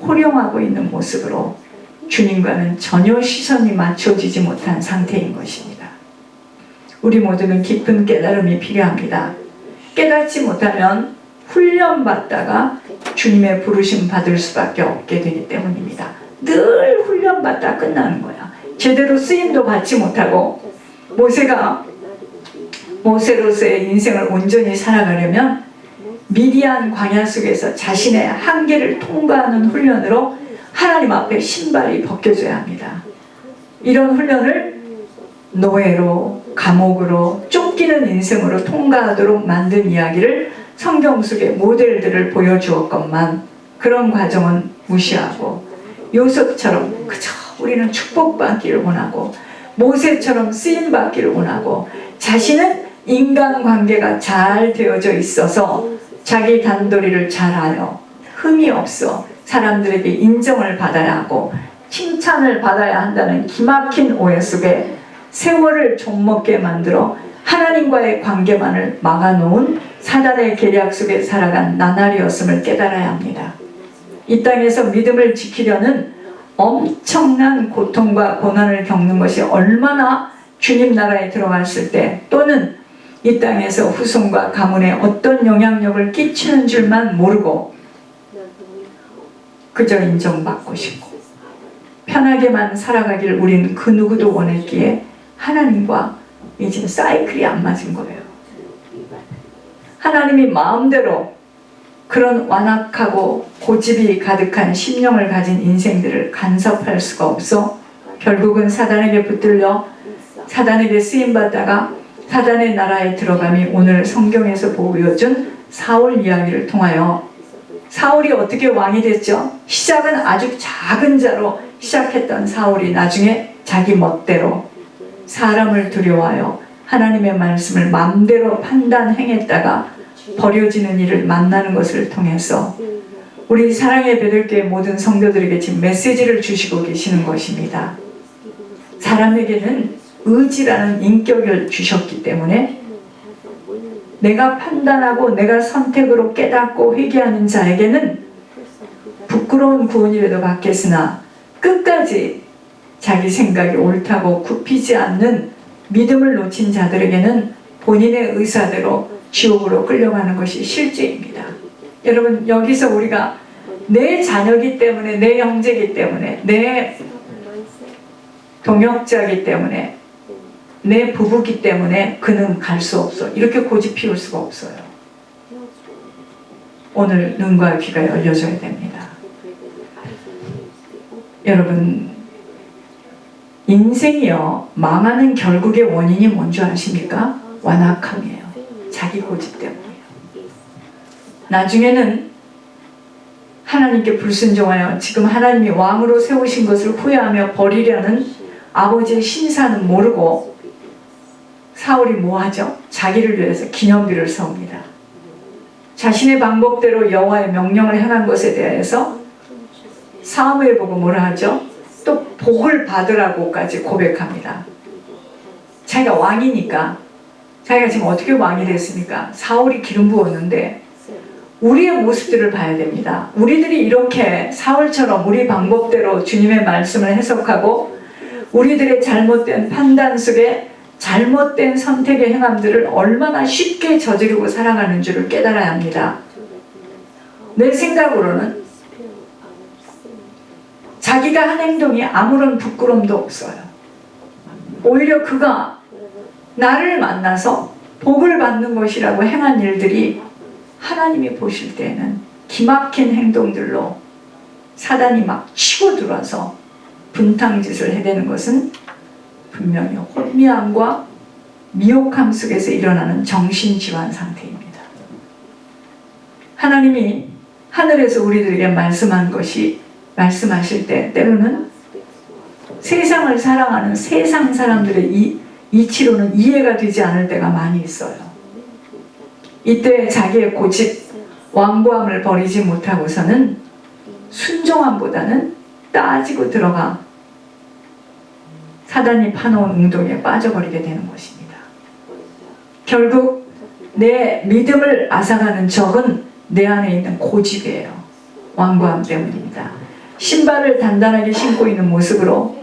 호령하고 있는 모습으로 주님과는 전혀 시선이 맞춰지지 못한 상태인 것입니다. 우리 모두는 깊은 깨달음이 필요합니다. 깨닫지 못하면 훈련받다가 주님의 부르심 받을 수밖에 없게 되기 때문입니다. 늘 훈련받다 끝나는 거야. 제대로 쓰임도 받지 못하고 모세가 모세로서의 인생을 온전히 살아가려면 미디안 광야 속에서 자신의 한계를 통과하는 훈련으로 하나님 앞에 신발이 벗겨져야 합니다. 이런 훈련을 노예로, 감옥으로, 쫓기는 인생으로 통과하도록 만든 이야기를 성경 속의 모델들을 보여주었건만 그런 과정은 무시하고 요셉처럼 그저 우리는 축복받기를 원하고 모세처럼 쓰임받기를 원하고 자신은 인간관계가 잘 되어져 있어서 자기 단도리를 잘하여 흠이 없어 사람들에게 인정을 받아야 하고 칭찬을 받아야 한다는 기막힌 오해 속에 세월을 좀먹게 만들어 하나님과의 관계만을 막아놓은 사단의 계략 속에 살아간 나날이었음을 깨달아야 합니다. 이 땅에서 믿음을 지키려는 엄청난 고통과 고난을 겪는 것이 얼마나 주님 나라에 들어갔을 때 또는 이 땅에서 후손과 가문에 어떤 영향력을 끼치는 줄만 모르고 그저 인정받고 싶고 편하게만 살아가길 우린 그 누구도 원했기에 하나님과 이제 사이클이 안 맞은 거예요. 하나님이 마음대로 그런 완악하고 고집이 가득한 심령을 가진 인생들을 간섭할 수가 없어 결국은 사단에게 붙들려 사단에게 쓰임받다가 사단의 나라에 들어감이 오늘 성경에서 보여준 사울 이야기를 통하여 사울이 어떻게 왕이 됐죠? 시작은 아주 작은 자로 시작했던 사울이 나중에 자기 멋대로 사람을 두려워하여 하나님의 말씀을 마음대로 판단 행했다가 버려지는 일을 만나는 것을 통해서 우리 사랑의 베들교회 모든 성도들에게 지금 메시지를 주시고 계시는 것입니다. 사람에게는 의지라는 인격을 주셨기 때문에 내가 판단하고 내가 선택으로 깨닫고 회개하는 자에게는 부끄러운 구원이라도 받겠으나 끝까지 자기 생각이 옳다고 굽히지 않는 믿음을 놓친 자들에게는 본인의 의사대로 지옥으로 끌려가는 것이 실제입니다. 여러분 여기서 우리가 내 자녀이기 때문에 내 형제이기 때문에 내 동역자이기 때문에 내 부부기 때문에 그는 갈 수 없어 이렇게 고집 피울 수가 없어요. 오늘 눈과 귀가 열려져야 됩니다. 여러분 인생이요 망하는 결국의 원인이 뭔지 아십니까? 완악함이에요. 자기 고집 때문이에요. 나중에는 하나님께 불순종하여 지금 하나님이 왕으로 세우신 것을 후회하며 버리려는 아버지의 심사는 모르고 사울이 뭐하죠? 자기를 위해서 기념비를 세웁니다. 자신의 방법대로 여호와의 명령을 행한 것에 대해서 사무엘 보고 뭐라 하죠? 또 복을 받으라고까지 고백합니다. 자기가 왕이니까 자기가 지금 어떻게 왕이 됐습니까? 사울이 기름 부었는데 우리의 모습들을 봐야 됩니다. 우리들이 이렇게 사울처럼 우리 방법대로 주님의 말씀을 해석하고 우리들의 잘못된 판단 속에 잘못된 선택의 행함들을 얼마나 쉽게 저지르고 살아가는 줄을 깨달아야 합니다. 내 생각으로는 자기가 한 행동이 아무런 부끄럼도 없어요. 오히려 그가 나를 만나서 복을 받는 것이라고 행한 일들이 하나님이 보실 때에는 기막힌 행동들로 사단이 막 치고 들어와서 분탕짓을 해대는 것은 분명히 혼미함과 미혹함 속에서 일어나는 정신질환 상태입니다. 하나님이 하늘에서 우리들에게 말씀하실 때 때로는 세상을 사랑하는 세상 사람들의 이치로는 이해가 되지 않을 때가 많이 있어요. 이때 자기의 고집, 완고함을 버리지 못하고서는 순종함보다는 따지고 들어가 사단이 파놓은 웅덩이에 빠져버리게 되는 것입니다. 결국 내 믿음을 앗아가는 적은 내 안에 있는 고집이에요. 완고함 때문입니다. 신발을 단단하게 신고 있는 모습으로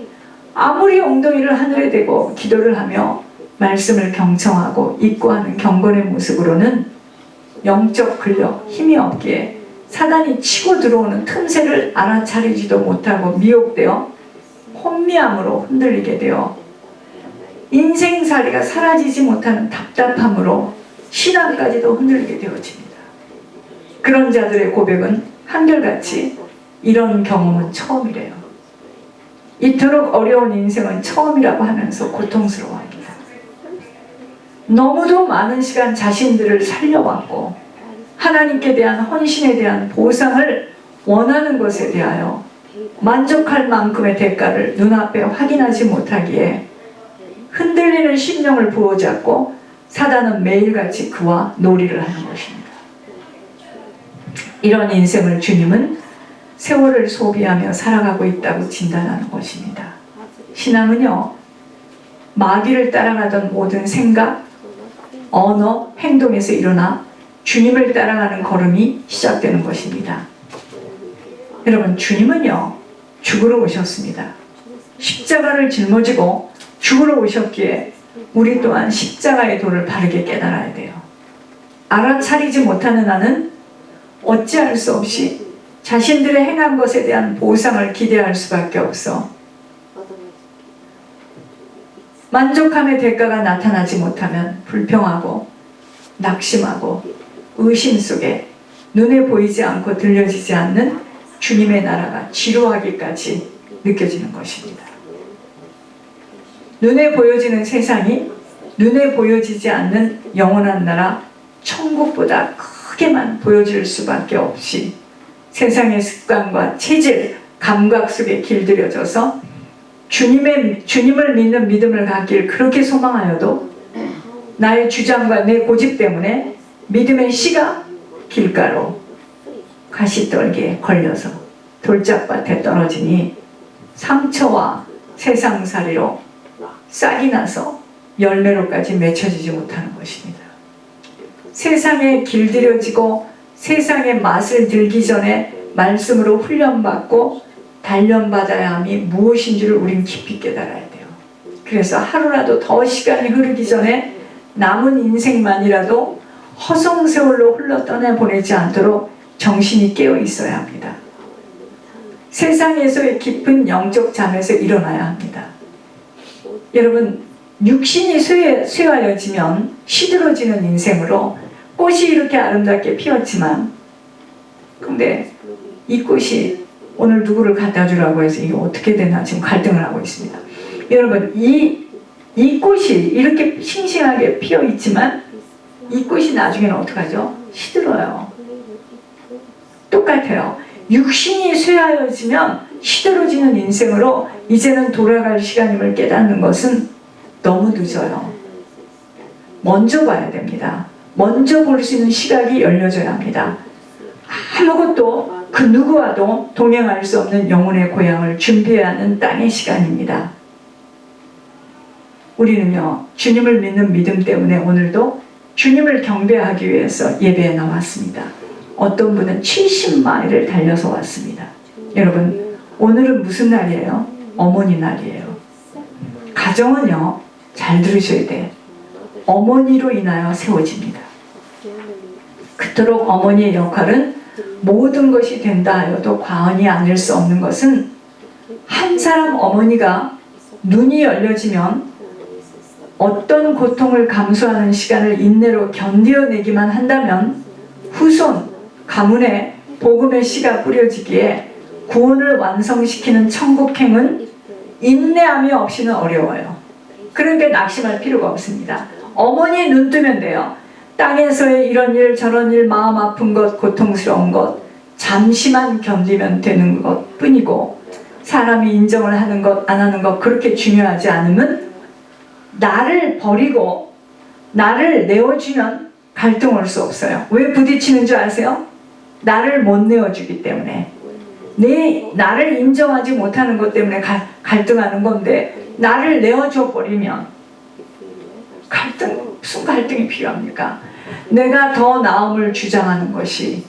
아무리 엉덩이를 하늘에 대고 기도를 하며 말씀을 경청하고 입고하는 경건의 모습으로는 영적 근력, 힘이 없기에 사단이 치고 들어오는 틈새를 알아차리지도 못하고 미혹되어 혼미함으로 흔들리게 되어 인생살이가 사라지지 못하는 답답함으로 신앙까지도 흔들리게 되어집니다. 그런 자들의 고백은 한결같이 이런 경험은 처음이래요. 이토록 어려운 인생은 처음이라고 하면서 고통스러워합니다. 너무도 많은 시간 자신들을 살려왔고 하나님께 대한 헌신에 대한 보상을 원하는 것에 대하여 만족할 만큼의 대가를 눈앞에 확인하지 못하기에 흔들리는 심령을 부어잡고 사단은 매일같이 그와 놀이를 하는 것입니다. 이런 인생을 주님은 세월을 소비하며 살아가고 있다고 진단하는 것입니다. 신앙은요, 마귀를 따라가던 모든 생각, 언어, 행동에서 일어나 주님을 따라가는 걸음이 시작되는 것입니다. 여러분, 주님은요, 죽으러 오셨습니다. 십자가를 짊어지고 죽으러 오셨기에 우리 또한 십자가의 도를 바르게 깨달아야 돼요. 알아차리지 못하는 나는 어찌할 수 없이 자신들의 행한 것에 대한 보상을 기대할 수밖에 없어 만족함의 대가가 나타나지 못하면 불평하고 낙심하고 의심 속에 눈에 보이지 않고 들려지지 않는 주님의 나라가 지루하기까지 느껴지는 것입니다. 눈에 보여지는 세상이 눈에 보여지지 않는 영원한 나라 천국보다 크게만 보여질 수밖에 없이 세상의 습관과 체질, 감각 속에 길들여져서 주님을 믿는 믿음을 갖길 그렇게 소망하여도 나의 주장과 내 고집 때문에 믿음의 씨가 길가로 가시떨기에 걸려서 돌짝밭에 떨어지니 상처와 세상살이로 싹이 나서 열매로까지 맺혀지지 못하는 것입니다. 세상에 길들여지고 세상의 맛을 들기 전에 말씀으로 훈련받고 단련받아야 함이 무엇인지를 우린 깊이 깨달아야 돼요. 그래서 하루라도 더 시간이 흐르기 전에 남은 인생만이라도 허송세월로 흘러 떠나보내지 않도록 정신이 깨어 있어야 합니다. 세상에서의 깊은 영적 잠에서 일어나야 합니다. 여러분, 육신이 쇠하여지면 시들어지는 인생으로 꽃이 이렇게 아름답게 피었지만, 근데 이 꽃이 오늘 누구를 갖다 주라고 해서 이게 어떻게 되나 지금 갈등을 하고 있습니다. 여러분, 이 꽃이 이렇게 싱싱하게 피어 있지만 이 꽃이 나중에는 어떡하죠? 시들어요. 똑같아요. 육신이 쇠하여지면 시들어지는 인생으로 이제는 돌아갈 시간임을 깨닫는 것은 너무 늦어요. 먼저 봐야 됩니다. 먼저 볼 수 있는 시각이 열려져야 합니다. 아무것도 그 누구와도 동행할 수 없는 영혼의 고향을 준비해야 하는 땅의 시간입니다. 우리는요, 주님을 믿는 믿음 때문에 오늘도 주님을 경배하기 위해서 예배에 나왔습니다. 어떤 분은 70마일을 달려서 왔습니다. 여러분, 오늘은 무슨 날이에요? 어머니 날이에요. 가정은요, 잘 들으셔야 돼. 어머니로 인하여 세워집니다. 그토록 어머니의 역할은 모든 것이 된다 하여도 과언이 아닐 수 없는 것은 한 사람 어머니가 눈이 열려지면 어떤 고통을 감수하는 시간을 인내로 견뎌내기만 한다면 후손, 가문에 복음의 씨가 뿌려지기에 구원을 완성시키는 천국행은 인내함이 없이는 어려워요. 그러니까 낙심할 필요가 없습니다. 어머니 눈 뜨면 돼요. 땅에서의 이런 일 저런 일 마음 아픈 것 고통스러운 것 잠시만 견디면 되는 것 뿐이고 사람이 인정을 하는 것 안 하는 것 그렇게 중요하지 않으면 나를 버리고 나를 내어주면 갈등 올 수 없어요. 왜 부딪히는 줄 아세요? 나를 못 내어주기 때문에 나를 인정하지 못하는 것 때문에 갈등하는 건데 나를 내어줘 버리면 무슨 갈등이 필요합니까? 내가 더 나음을 주장하는 것이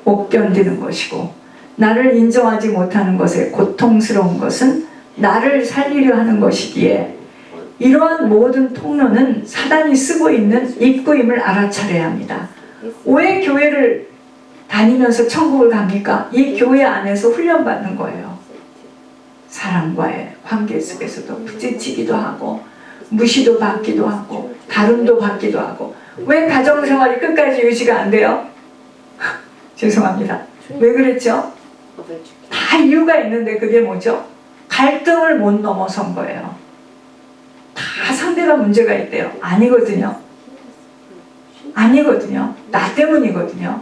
못 견디는 것이고 나를 인정하지 못하는 것에 고통스러운 것은 나를 살리려 하는 것이기에 이러한 모든 통로는 사단이 쓰고 있는 입구임을 알아차려야 합니다. 왜 교회를 다니면서 천국을 갑니까? 이 교회 안에서 훈련받는 거예요. 사람과의 관계 속에서도 부딪히기도 하고 무시도 받기도 하고 다름도 받기도 하고. 왜 가정생활이 끝까지 유지가 안 돼요? 죄송합니다. 왜 그랬죠? 다 이유가 있는데 그게 뭐죠? 갈등을 못 넘어선 거예요. 다 상대가 문제가 있대요. 아니거든요. 아니거든요. 나 때문이거든요.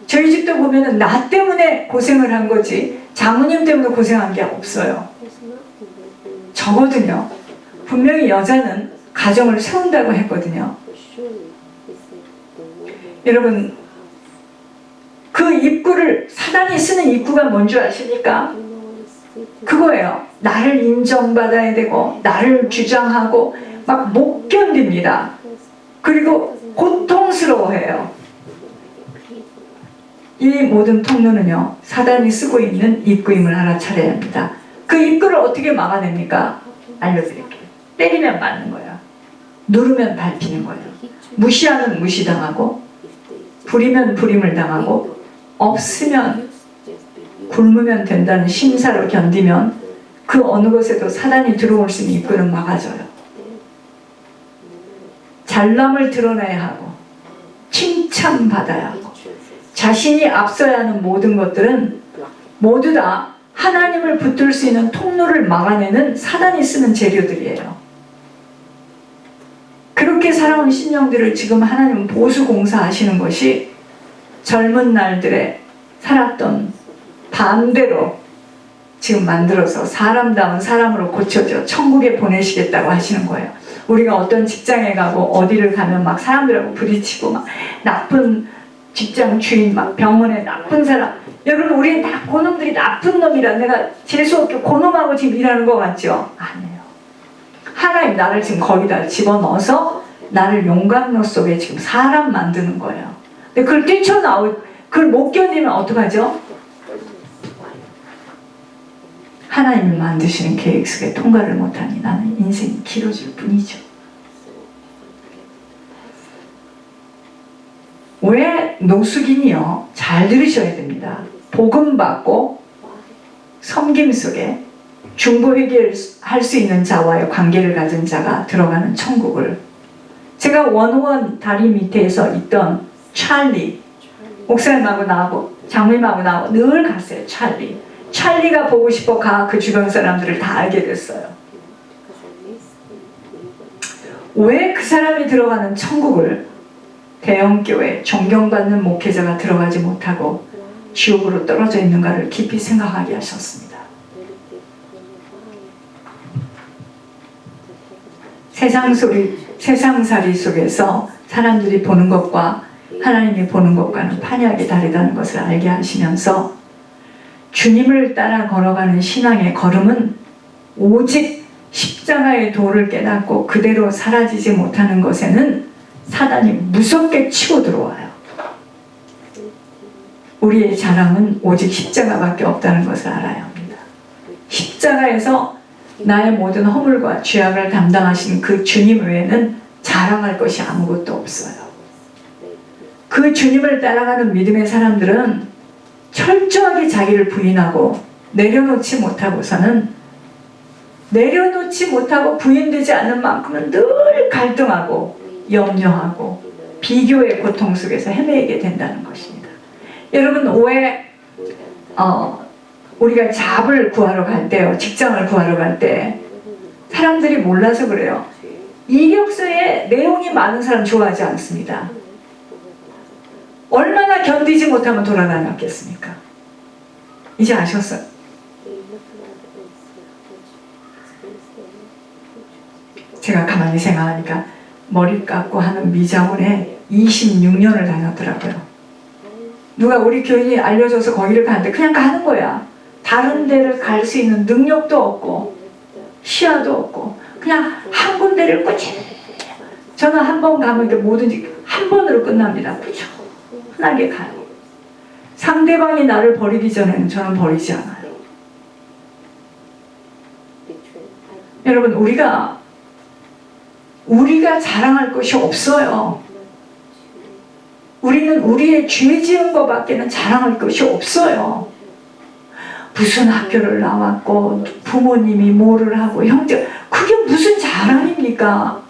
저희 집도 보면은 나 때문에 고생을 한 거지 장모님 때문에 고생한 게 없어요. 저거든요. 분명히 여자는 가정을 세운다고 했거든요. 여러분, 그 입구를, 사단이 쓰는 입구가 뭔 줄 아십니까? 그거예요. 나를 인정받아야 되고 나를 주장하고 막 못 견딥니다. 그리고 고통스러워해요. 이 모든 통로는요, 사단이 쓰고 있는 입구임을 알아차려야 합니다. 그 입구를 어떻게 막아냅니까? 알려드릴게요. 때리면 맞는 거예요. 누르면 밟히는 거예요. 무시하면 무시당하고, 부리면 부림을 당하고, 없으면 굶으면 된다는 심사로 견디면 그 어느 곳에도 사단이 들어올 수 있는 입구는 막아져요. 잘남을 드러내야 하고 칭찬받아야 하고 자신이 앞서야 하는 모든 것들은 모두 다 하나님을 붙들 수 있는 통로를 막아내는 사단이 쓰는 재료들이에요. 그렇게 살아온 신령들을 지금 하나님은 보수공사하시는 것이 젊은 날들에 살았던 반대로 지금 만들어서 사람다운 사람으로 고쳐져 천국에 보내시겠다고 하시는 거예요. 우리가 어떤 직장에 가고 어디를 가면 막 사람들하고 부딪히고 막 나쁜 직장 주인 막 병원에 나쁜 사람, 여러분 우리는 다 그놈들이 나쁜 놈이라 내가 재수없게 그놈하고 지금 일하는 거 같죠? 아니에요. 하나님 나를 지금 거기다 집어넣어서 나를 용광로 속에 지금 사람 만드는 거예요. 근데 그걸 그걸 못 견디면 어떡하죠? 하나님이 만드시는 계획 속에 통과를 못하니 나는 인생이 길어질 뿐이죠. 왜 노숙인이요? 잘 들으셔야 됩니다. 복음 받고 섬김 속에 중보회개할 수 있는 자와의 관계를 가진 자가 들어가는 천국을, 제가 원오원 다리 밑에서 있던 찰리 목사님하고 나하고 장모님하고 나하고 늘 갔어요. 찰리가 보고 싶어 그 주변 사람들을 다 알게 됐어요. 왜 그 사람이 들어가는 천국을 대형교회 존경받는 목회자가 들어가지 못하고 지옥으로 떨어져 있는가를 깊이 생각하게 하셨습니다. 세상살이 속에서 사람들이 보는 것과 하나님이 보는 것과는 판이하게 다르다는 것을 알게 하시면서 주님을 따라 걸어가는 신앙의 걸음은 오직 십자가의 도를 깨닫고 그대로 사라지지 못하는 것에는 사단이 무섭게 치고 들어와요. 우리의 자랑은 오직 십자가밖에 없다는 것을 알아야 합니다. 십자가에서 나의 모든 허물과 죄악을 담당하신 그 주님 외에는 자랑할 것이 아무것도 없어요. 그 주님을 따라가는 믿음의 사람들은 철저하게 자기를 부인하고 내려놓지 못하고 부인되지 않는 만큼은 늘 갈등하고 염려하고 비교의 고통 속에서 헤매게 된다는 것입니다. 여러분 왜 우리가 잡을 구하러 갈 때요, 직장을 구하러 갈 때 사람들이 몰라서 그래요. 이력서에 내용이 많은 사람 좋아하지 않습니다. 얼마나 견디지 못하면 돌아다녔겠습니까? 이제 아셨어요? 제가 가만히 생각하니까 머리 깎고 하는 미자원에 26년을 다녔더라고요. 누가 우리 교인이 알려줘서 거기를 가는데 그냥 가는 거야. 다른 데를 갈 수 있는 능력도 없고 시야도 없고 그냥 한 군데를 꾸준히, 저는 한 번 가면 뭐든지 한 번으로 끝납니다. 꾸준하게 가요. 상대방이 나를 버리기 전에는 저는 버리지 않아요. 여러분, 우리가 자랑할 것이 없어요. 우리는 우리의 죄 지은 것밖에는 자랑할 것이 없어요. 무슨 학교를 나왔고 부모님이 뭐를 하고 형제, 그게 무슨 자랑입니까?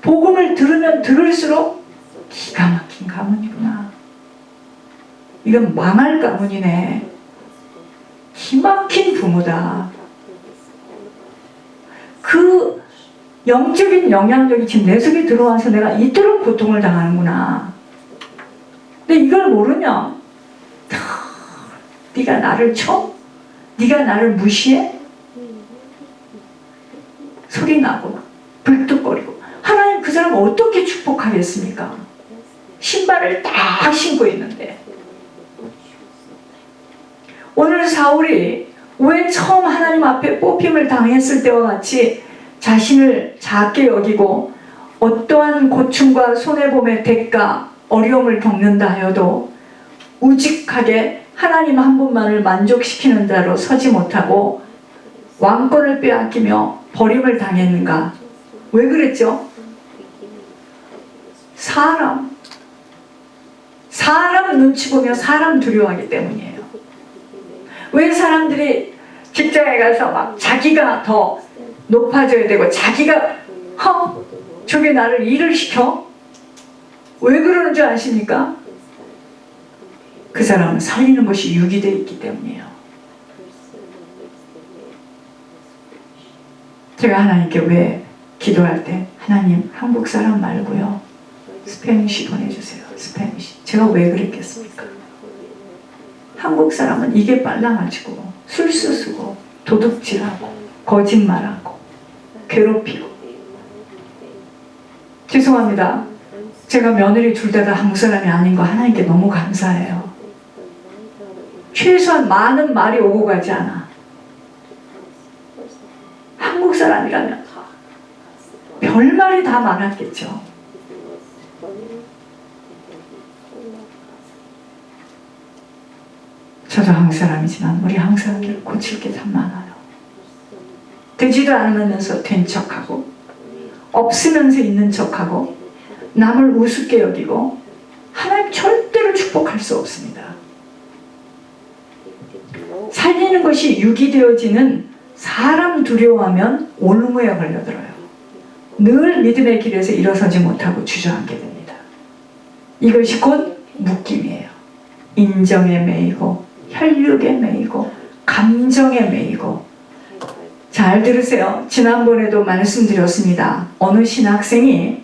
복음을 들으면 들을수록 기가 막힌 가문이구나. 이건 망할 가문이네. 기막힌 부모다. 그 영적인 영향력이 지금 내 속에 들어와서 내가 이토록 고통을 당하는구나. 근데 이걸 모르면 네가 나를 쳐? 네가 나를 무시해? 소리 나고 불뚝거리고. 하나님 그 사람 어떻게 축복하겠습니까? 신발을 다 신고 있는데. 오늘 사울이 왜 처음 하나님 앞에 뽑힘을 당했을 때와 같이 자신을 작게 여기고 어떠한 고충과 손해봄의 대가, 어려움을 겪는다 하여도 우직하게 하나님 한 분만을 만족시키는 자로 서지 못하고 왕권을 빼앗기며 버림을 당했는가? 왜 그랬죠? 사람 눈치 보며 사람 두려워하기 때문이에요. 왜 사람들이 직장에 가서 막 자기가 더 높아져야 되고 자기가 저게 나를 일을 시켜? 왜 그러는 줄 아십니까? 그 사람은 살리는 것이 유기되어 있기 때문이에요. 제가 하나님께 왜 기도할 때 하나님 한국 사람 말고요 스페니쉬 보내주세요. 스페니쉬. 제가 왜 그랬겠습니까? 한국 사람은 이게 빨라가지고 술수 쓰고 도둑질하고 거짓말하고 괴롭히고. 죄송합니다. 제가 며느리 둘 다 한국 사람이 아닌 거 하나님께 너무 감사해요. 최소한 많은 말이 오고 가지 않아. 한국 사람이라면 별말이 다 많았겠죠. 저도 한국 사람이지만 우리 한국 사람들 고칠 게 참 많아요. 되지도 않으면서 된 척하고 없으면서 있는 척하고 남을 우습게 여기고 하나님 절대로 축복할 수 없습니다. 살리는 것이 유기되어지는 사람 두려워하면 올무에 걸려들어요. 늘 믿음의 길에서 일어서지 못하고 주저앉게 됩니다. 이것이 곧 묶임이에요. 인정에 매이고 혈육에 매이고 감정에 매이고. 잘 들으세요. 지난번에도 말씀드렸습니다. 어느 신학생이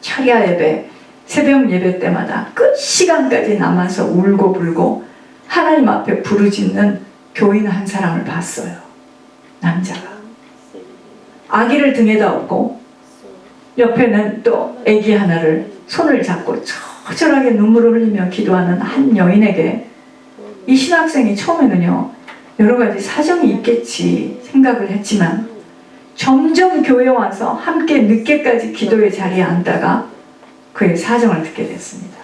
철야 예배, 새벽 예배 때마다 끝 시간까지 남아서 울고 불고 하나님 앞에 부르짖는 교인 한 사람을 봤어요. 남자가. 아기를 등에다 업고 옆에는 또 아기 하나를 손을 잡고 처절하게 눈물을 흘리며 기도하는 한 여인에게 이 신학생이 처음에는요 여러 가지 사정이 있겠지 생각을 했지만 점점 교회에 와서 함께 늦게까지 기도의 자리에 앉다가 그의 사정을 듣게 됐습니다.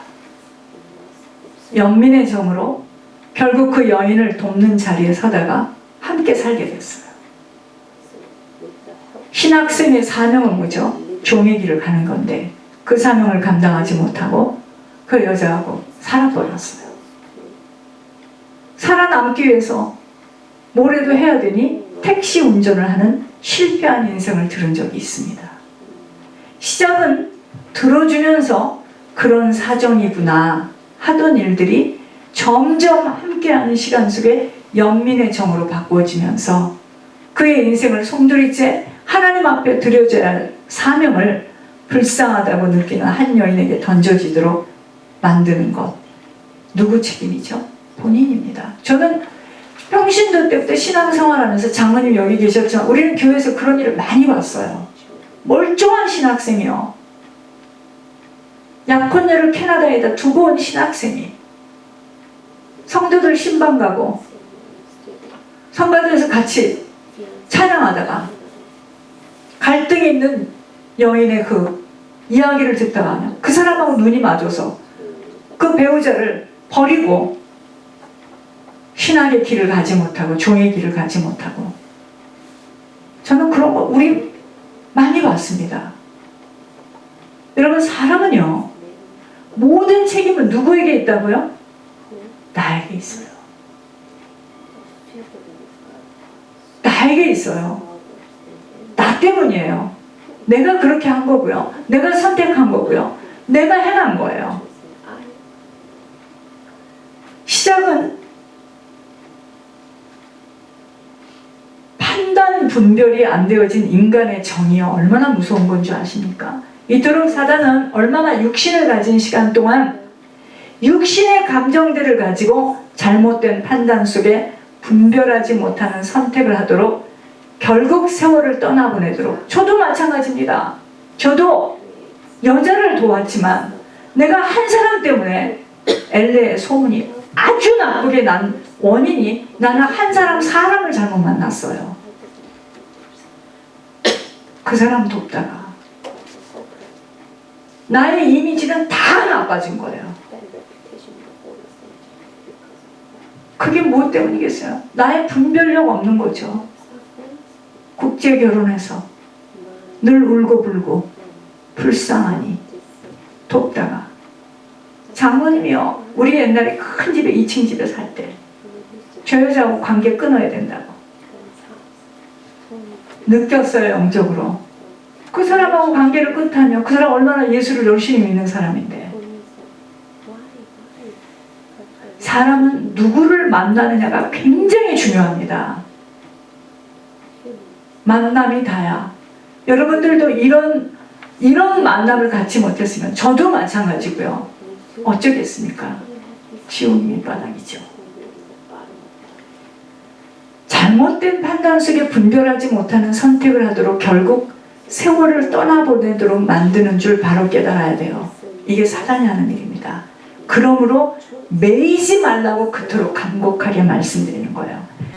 연민의 정으로 결국 그 여인을 돕는 자리에 서다가 함께 살게 됐어요. 신학생의 사명은 뭐죠? 종의 길을 가는 건데 그 사명을 감당하지 못하고 그 여자하고 살아버렸어요. 살아남기 위해서 뭐라도 해야 되니 택시 운전을 하는 실패한 인생을 들은 적이 있습니다. 시작은 들어주면서 그런 사정이구나 하던 일들이 점점 함께하는 시간 속에 연민의 정으로 바꾸어지면서 그의 인생을 송두리째 하나님 앞에 드려져야 할 사명을 불쌍하다고 느끼는 한 여인에게 던져지도록 만드는 것. 누구 책임이죠? 본인입니다. 저는 평신도 때부터 신앙생활하면서 장로님 여기 계셨지만 우리는 교회에서 그런 일을 많이 봤어요. 멀쩡한 신학생이요. 약혼녀를 캐나다에다 두고 온 신학생이 성도들 신방 가고 성가대에서 같이 찬양하다가 갈등이 있는 여인의 그 이야기를 듣다가 그 사람하고 눈이 맞아서 그 그 배우자를 버리고 신학의 길을 가지 못하고 종의 길을 가지 못하고, 저는 그런 거 우리 많이 봤습니다. 여러분, 사람은요, 모든 책임은 누구에게 있다고요? 나에게 있어요. 나에게 있어요. 나 때문이에요. 내가 그렇게 한 거고요. 내가 선택한 거고요. 내가 행한 거예요. 시작은 판단 분별이 안 되어진 인간의 정의요, 얼마나 무서운 건 줄 아십니까? 이토록 사단은 얼마나 육신을 가진 시간 동안 육신의 감정들을 가지고 잘못된 판단 속에 분별하지 못하는 선택을 하도록 결국 세월을 떠나보내도록. 저도 마찬가지입니다. 저도 여자를 도왔지만 내가 한 사람 때문에 LA의 소문이 아주 나쁘게 난 원인이, 나는 한 사람을 잘못 만났어요. 그 사람 돕다가 나의 이미지는 다 나빠진 거예요. 그게 무엇 때문이겠어요? 나의 분별력 없는 거죠. 국제 결혼해서 늘 울고불고 불쌍하니 돕다가, 장모님이요, 우리 옛날에 큰 집에 2층 집에 살 때 저 여자하고 관계 끊어야 된다고 느꼈어요. 영적으로 그 사람하고 관계를 끊다며, 그 사람 얼마나 예수를 열심히 믿는 사람인데. 사람은 누구를 만나느냐가 굉장히 중요합니다. 만남이 다야. 여러분들도 이런 만남을 갖지 못했으면 저도 마찬가지고요. 어쩌겠습니까? 지옥 밑바닥이죠. 잘못된 판단 속에 분별하지 못하는 선택을 하도록 결국 세월을 떠나보내도록 만드는 줄 바로 깨달아야 돼요. 이게 사단이 하는 일입니다. 그러므로 매이지 말라고 그토록 간곡하게 말씀드리는 거예요.